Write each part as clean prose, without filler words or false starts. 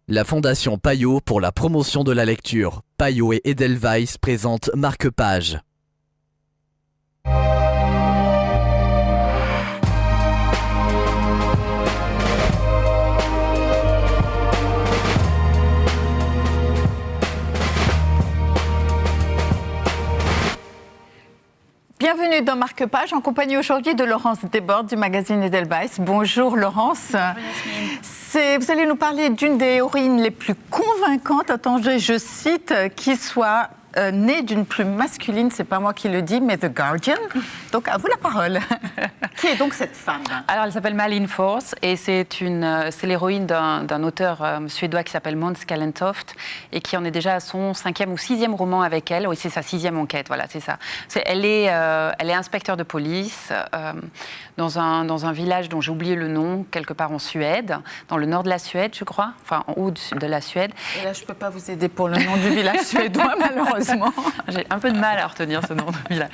La Fondation Payot pour la promotion de la lecture. Payot et Edelweiss présentent Marque-Page. Bienvenue dans Marque-Page, en compagnie aujourd'hui de Laurence Desbordes du magazine Edelweiss. Bonjour Laurence. Vous allez nous parler d'une des héroïnes les plus convaincantes, attendez, je cite, qui soit née d'une plume masculine, c'est pas moi qui le dis, mais The Guardian. Donc à vous la parole. Qui est donc cette femme? Alors elle s'appelle Malin Force et c'est l'héroïne d'un auteur suédois qui s'appelle Måns Kallentoft et qui en est déjà à son 5e ou 6e roman avec elle. Oui, c'est sa 6e enquête, voilà, c'est ça. Elle est inspecteur de police dans un village dont j'ai oublié le nom, quelque part en Suède, dans le nord de la Suède, je crois, enfin en haut de la Suède. Et là, je ne peux pas vous aider pour le nom du village suédois, malheureusement. J'ai un peu de mal à retenir ce nom de village.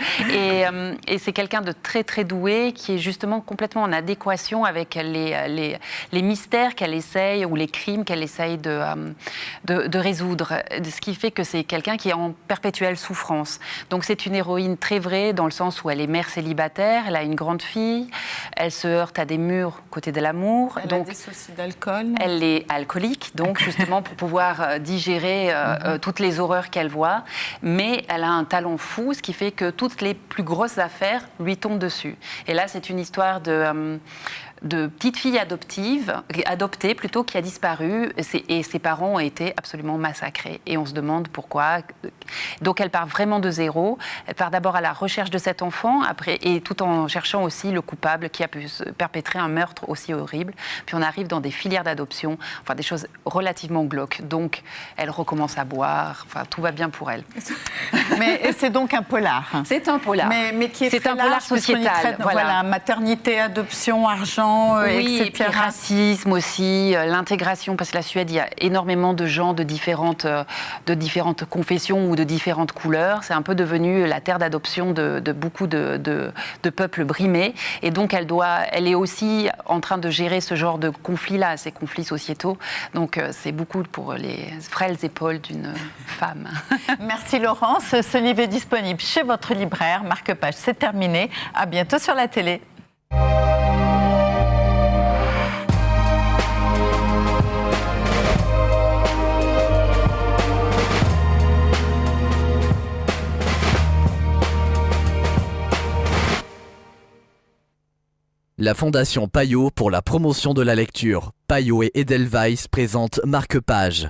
Et c'est quelqu'un de très très doué qui est justement complètement en adéquation avec les mystères qu'elle essaye ou les crimes qu'elle essaye de résoudre. Ce qui fait que c'est quelqu'un qui est en perpétuelle souffrance. Donc c'est une héroïne très vraie dans le sens où elle est mère célibataire, elle a une grande fille, elle se heurte à des murs côté de l'amour. Elle a des soucis d'alcool. Elle est alcoolique, donc justement pour pouvoir digérer toutes les horreurs qu'elle voit. Mais elle a un talent fou, ce qui fait que toutes les plus grosses affaires lui tombent dessus. Et là, c'est une histoire de petite fille adoptée plutôt, qui a disparu et ses parents ont été absolument massacrés. Et on se demande pourquoi. Donc elle part vraiment de zéro. Elle part d'abord à la recherche de cet enfant, et tout en cherchant aussi le coupable qui a pu perpétrer un meurtre aussi horrible. Puis on arrive dans des filières d'adoption, enfin des choses relativement glauques. Donc elle recommence à boire, enfin tout va bien pour elle. Mais c'est donc un polar. C'est un polar. Mais qui est c'est un polar sociétal. Voilà, maternité, adoption, argent. Oui, etc. et puis le racisme aussi, l'intégration, parce que la Suède, il y a énormément de gens de différentes confessions ou de différentes couleurs. C'est un peu devenu la terre d'adoption de beaucoup de peuples brimés. Et donc, elle est aussi en train de gérer ce genre de conflits-là, ces conflits sociétaux. Donc, c'est beaucoup pour les frêles épaules d'une femme. Merci Laurence. Ce livre est disponible chez votre libraire. Marque-Page, c'est terminé. À bientôt sur la télé. La Fondation Payot pour la promotion de la lecture. Payot et Edelweiss présentent Marque-Page.